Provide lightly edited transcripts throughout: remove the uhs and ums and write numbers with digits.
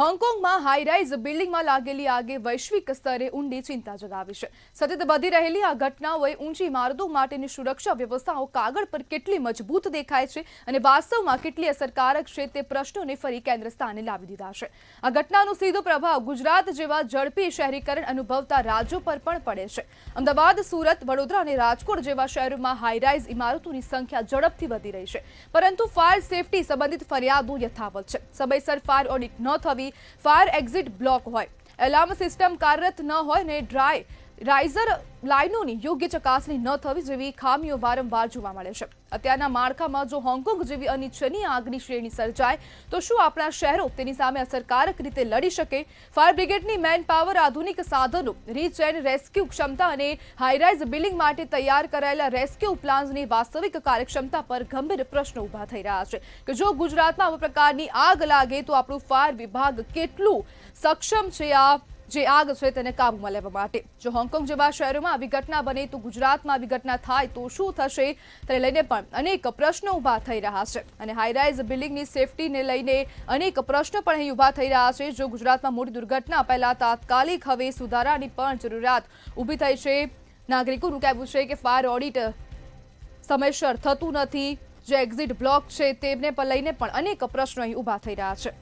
હોંગકોંગમાં high-rise બિલ્ડિંગમાં લાગેલી આગે વૈશ્વિક સ્તરે ઊંડી ચિંતા જગાવી છે. સતત વધી રહેલી આ ઘટનાઓએ ઊંચી ઇમારતો માટેની સુરક્ષા વ્યવસ્થાઓ કાગળ પર કેટલી મજબૂત દેખાય છે અને વાસ્તવમાં કેટલી અસરકારક છે તે પ્રશ્નોને ફરી કેન્દ્ર સ્થાને લાવી દીધા છે. આ ઘટનાનો સીધો પ્રભાવ ગુજરાત જેવા ઝડપી શહેરીકરણ અનુભવતા રાજ્યો પર પણ પડે છે. અમદાવાદ, સુરત, વડોદરા અને રાજકોટ જેવા શહેરોમાં હાઈરાઇઝ ઇમારતોની સંખ્યા ઝડપથી વધી રહી છે, પરંતુ ફાયર સેફટી સંબંધિત ફરિયાદો યથાવત છે. સમયસર ફાયર ઓડિટ ન થવી, ફાયર એક્ઝિટ બ્લોક હોય, એલાર્મ સિસ્ટમ કાર્યરત ન હોય ને ડ્રાય રાઇઝર લાઇનોની યોગ્ય ચકાસણી ન થવી જેવી ખામીઓ વારંવાર જોવા મળે છે. અત્યારના માળખામાં જો હોંગકોંગ જેવી અનિચ્છનીય આગની શ્રેણી સર્જાય તો શું આપણા શહેરો તેની સામે અસરકારક રીતે લડી શકે? ફાયર બ્રિગેડની મેન પાવર, આધુનિક સાધનો, રીચ એન્ડ રેસ્ક્યુ ક્ષમતા અને હાઈરાઇઝ બિલ્ડિંગ માટે તૈયાર કરાયેલા રેસ્ક્યુ પ્લાન્સની વાસ્તવિક કાર્યક્ષમતા પર ગંભીર પ્રશ્નો ઊભા થઈ રહ્યા છે કે જો ગુજરાતમાં આવા પ્રકારની આગ લાગે તો આપણું ફાયર વિભાગ કેટલું સક્ષમ છે જે આગ છે તેને કાબૂમાં લેવા માટે. જો હોંગકોંગ જેવા શહેરોમાં આવી ઘટના બને તો ગુજરાતમાં આવી ઘટના થાય તો શું થશે તેને લઈને પણ અનેક પ્રશ્નો ઊભા થઈ રહ્યા છે અને હાઈરાઇઝ બિલ્ડિંગની સેફટીને લઈને અનેક પ્રશ્નો પણ અહીં ઊભા થઈ રહ્યા છે. જો ગુજરાતમાં મોટી દુર્ઘટના પહેલા તાત્કાલિક હવે સુધારાની પણ જરૂરિયાત ઊભી થઈ છે. નાગરિકોનું કહેવું છે કે ફાયર ઓડિટ સમયસર થતું નથી, જે એક્ઝિટ બ્લોક છે તેમને લઈને પણ અનેક પ્રશ્નો અહીં ઊભા થઈ રહ્યા છે.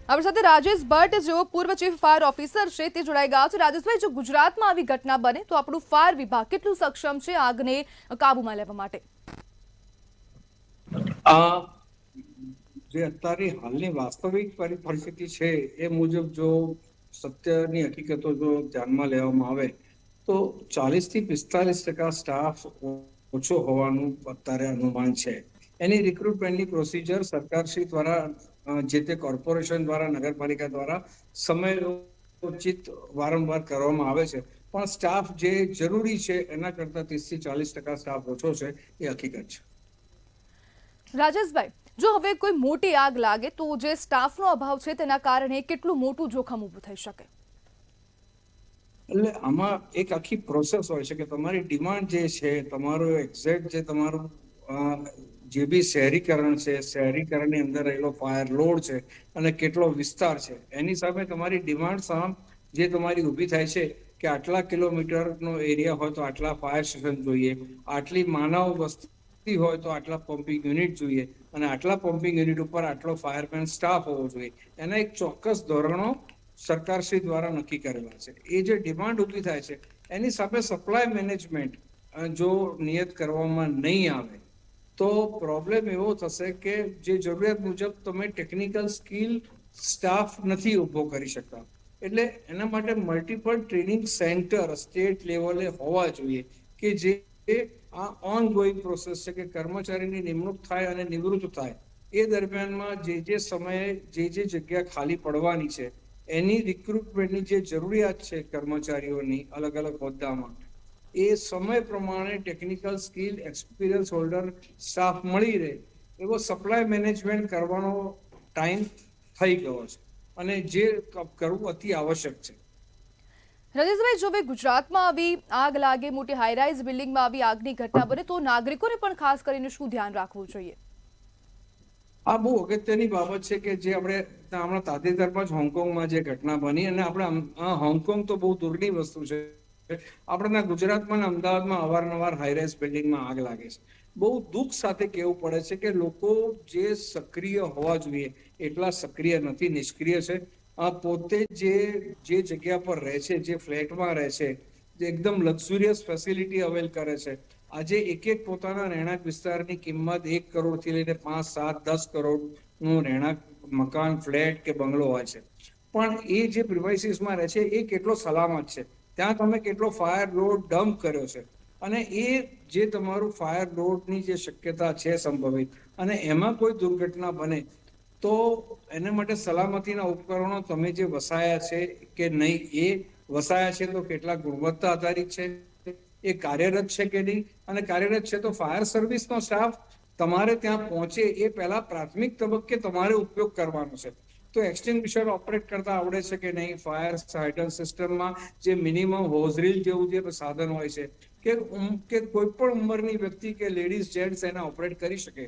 આપણી સાથે રાજેશ ભટ્ટ જેઓ પૂર્વ ચીફ ફાયર ઓફિસર છે તે જોડાઈ ગયા છે. રાજેશભાઈ, જો ગુજરાતમાં આવી ઘટના બને તો આપણું ફાયર વિભાગ કેટલું સક્ષમ છે આગને કાબૂમાં લેવા માટે? જે અત્યારે હાલની વાસ્તવિક પરિસ્થિતિ છે એ મુજબ જો સત્યની હકીકતો જો ધ્યાનમાં લેવામાં આવે તો 40 થી 45% સ્ટાફ ઓછો હોવાનું અત્યારે અનુમાન છે. એની રિક્રુટમેન્ટની પ્રોસિજર સરકારશ્રી દ્વારા, જે તે કોર્પોરેશન દ્વારા, નગરપાલિકા દ્વારા સમયોચિત વારંવાર કરવામાં આવે છે, પણ સ્ટાફ જે જરૂરી છે એના કરતાં 30 થી 40% સ્ટાફ ઓછો છે એ હકીકત છે. રાજેશભાઈ, જો હવે કોઈ મોટી આગ લાગે તો જે સ્ટાફનો અભાવ છે તેના કારણે કેટલું મોટું જોખમ ઊભું થઈ શકે? એટલે આમાં એક આખી પ્રોસેસ હોય છે કે તમારી ડિમાન્ડ જે છે, તમારું એક્ઝેક્ટ જે તમારું જે બી શહેરીકરણ છે, શહેરીકરણની અંદર રહેલો ફાયર લોડ છે અને કેટલો વિસ્તાર છે, એની સામે તમારી ડિમાન્ડ જે તમારી ઊભી થાય છે કે આટલા કિલોમીટરનો એરિયા હોય તો આટલા ફાયર સ્ટેશન જોઈએ, આટલી માનવ વસ્તી હોય તો આટલા પમ્પિંગ યુનિટ જોઈએ અને આટલા પમ્પિંગ યુનિટ ઉપર આટલો ફાયરમેન સ્ટાફ હોવો જોઈએ. એના એક ચોક્કસ ધોરણો સરકારશ્રી દ્વારા નક્કી કરેલા છે. એ જે ડિમાન્ડ ઊભી થાય છે એની સામે સપ્લાય મેનેજમેન્ટ જો નિયત કરવામાં નહીં આવે તો પ્રોબ્લેમ એવો થશે કે જે જરૂરિયાત મુજબ તમે ટેકનિકલ સ્કિલ સ્ટાફ નથી ઊભો કરી શકતા. એટલે એના માટે મલ્ટિપલ ટ્રેનિંગ સેન્ટર સ્ટેટ લેવલે હોવા જોઈએ કે જે આ ઓનગોઈંગ પ્રોસેસ છે કે કર્મચારીની નિમણૂક થાય અને નિવૃત્ત થાય એ દરમિયાનમાં જે સમયે જે જગ્યા ખાલી પડવાની છે એની રિક્રુટમેન્ટની જે જરૂરિયાત છે કર્મચારીઓની અલગ અલગ હોદ્દામાં, એ સમય પ્રમાણે technical skill experience holder staff મળી રહે એવો સપ્લાય મેનેજમેન્ટ કરવાનો ટાઈમ થઈ ગયો છે અને જે કરવું અતિ આવશ્યક છે. રાજેશભાઈ, જો હવે ગુજરાતમાં આવી આગ લાગે, મોટી હાઈરાઇઝ બિલ્ડિંગમાં આવી આગની ઘટના બને તો નાગરિકોને પણ ખાસ કરીને શું ધ્યાન રાખવું જોઈએ? આ બહુ અગત્યની બાબત છે કે જે આપણે હમણાં તાજેતરમાં જ હોંગકોંગમાં જે ઘટના બની, અને આપણે હોંગકોંગ તો બહુ દૂરની વસ્તુ છે, આપણા ગુજરાતમાં અમદાવાદમાં અવારનવાર હાઈરાઇઝ બિલ્ડિંગમાં આગ લાગે છે. બહુ દુઃખ સાથે કહેવું પડે છે કે લોકો જે સક્રિય હોવા જોઈએ એટલા સક્રિય નથી, નિષ્ક્રિય છે. પોતે જે જગ્યા પર રહે છે, જે ફ્લેટમાં રહે છે, જે એકદમ લક્ઝુરિયસ ફેસિલિટી અવેલ કરે છે, આજે એક પોતાના રહેણાંક વિસ્તારની કિંમત 1 કરોડથી લઈને 5, 7, 10 કરોડનું રહેણાંક મકાન, ફ્લેટ કે બંગલો હોય છે, પણ એ જે પ્રિમાઇસીસમાં રહે છે એ કેટલો સલામત છે, ત્યાં તમે કેટલો ફાયર લોડ ડમ્પ કર્યો છે અને એ જે તમારું ફાયર લોડની જે શક્યતા છે સંભવિત, અને એમાં કોઈ દુર્ઘટના બને તો એના માટે સલામતીના ઉપકરણો તમે જે વસાયા છે કે નહીં, એ વસાયા છે તો કેટલા ગુણવત્તા આધારિત છે, એ કાર્યરત છે કે નહીં, અને કાર્યરત છે તો ફાયર સર્વિસનો સ્ટાફ તમારે ત્યાં પહોંચે એ પહેલા પ્રાથમિક તબક્કે તમારે ઉપયોગ કરવાનો છે. તો એક્સટિંગ્વિશર ઓપરેટ કરતા આવડે છે કે નહીં, ફાયર હાઇડ્રન્ટ સિસ્ટમમાં જે મિનિમમ હોઝરીલ જેવું જે સાધન હોય છે કે કોઈ પણ ઉંમરની વ્યક્તિ કે લેડીઝ જેન્ટ્સ એને ઓપરેટ કરી શકે,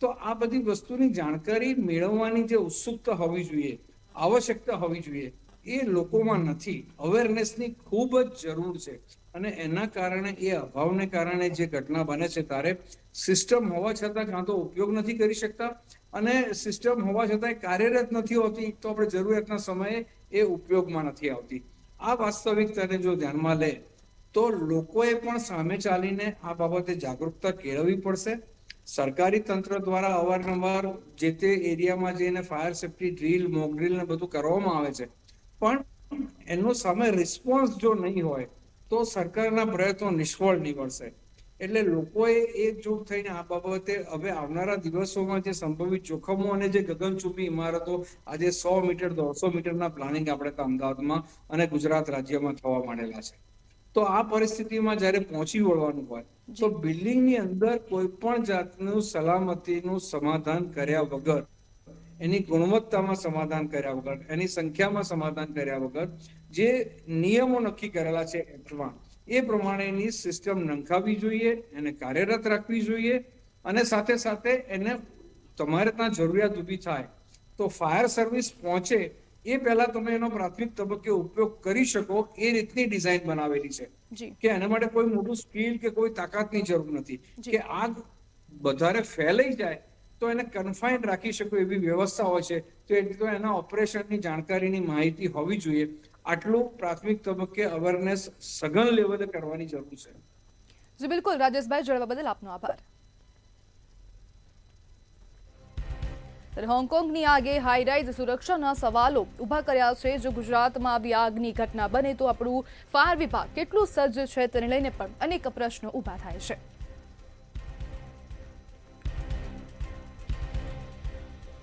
તો આ બધી વસ્તુની જાણકારી મેળવવાની જે ઉત્સુકતા હોવી જોઈએ, આવશ્યકતા હોવી જોઈએ, એ લોકોમાં નથી. અવેરનેસની ખૂબ જ જરૂર છે અને એના કારણે, એ અભાવને કારણે જે ઘટના બને છે ત્યારે સિસ્ટમ હોવા છતાં કાં તો ઉપયોગ નથી કરી શકતા અને સિસ્ટમ હોવા છતાં કાર્યરત નથી હોતી, તો આપણે જરૂરિયાતના સમયે એ ઉપયોગમાં નથી આવતી. આ વાસ્તવિકતાને જો ધ્યાનમાં લે તો લોકોએ પણ સામે ચાલીને આ બાબતે જાગૃતતા કેળવવી પડશે. સરકારી તંત્ર દ્વારા અવારનવાર જે તે એરિયામાં જઈને fire safety drill, mock drill ને બધું કરવામાં આવે છે, પણ એનો સામે રિસ્પોન્સ જો નહીં હોય તો સરકારના પ્રયત્નો નિષ્ફળ નીવડશે. એટલે લોકોએ એકજૂટ થઈને આ બાબતે હવે આવનારા દિવસોમાં જે સંભવિત જોખમો અને જે ગગનચુંબી ઇમારતો આજે 100 મીટર, 150 મીટરના પ્લાનિંગ આપણે તો અમદાવાદમાં અને ગુજરાત રાજ્યમાં થવા માંડેલા છે, તો આ પરિસ્થિતિમાં જ્યારે પહોંચી વળવાનું હોય તો બિલ્ડિંગની અંદર કોઈ પણ જાતનું સલામતીનું સમાધાન કર્યા વગર, એની ગુણવત્તામાં સમાધાન કર્યા વગર, એની સંખ્યામાં સમાધાન કર્યા વગર જે નિયમો નક્કી કરેલા છે એક્ટમાં, એ પ્રમાણેની સિસ્ટમ નંખાવી જોઈએ, એને કાર્યરત રાખવી જોઈએ અને સાથે સાથે એને તમારે ત્યાં જરૂરિયાત ઊભી થાય તો ફાયર સર્વિસ પહોંચે એ પહેલા તમે એનો પ્રાથમિક તબક્કે ઉપયોગ કરી શકો એ રીતની ડિઝાઇન બનાવેલી છે કે એના માટે કોઈ મોટું સ્કિલ કે કોઈ તાકાતની જરૂર નથી કે આગ વધારે ફેલાઈ જાય તો એને કન્ફાઇન્ડ રાખી શકો એવી વ્યવસ્થા હોય છે. તો એના ઓપરેશનની જાણકારીની માહિતી હોવી જોઈએ. આટલું પ્રાથમિક તબક્કે અવેરનેસ સઘન લેવલે કરવાની જરૂર છે. જી બિલકુલ રાજેશભાઈ, જણાવવા બદલ આપનો આભાર. હોંગકોંગની આગે હાઈરાઇઝ સુરક્ષાના સવાલો ઉભા કર્યા છે. જો ગુજરાતમાં આવી આગની ઘટના બને તો આપણું ફાયર વિભાગ કેટલું સજ્જ છે તેને લઈને પણ અનેક પ્રશ્નો ઉભા થાય છે.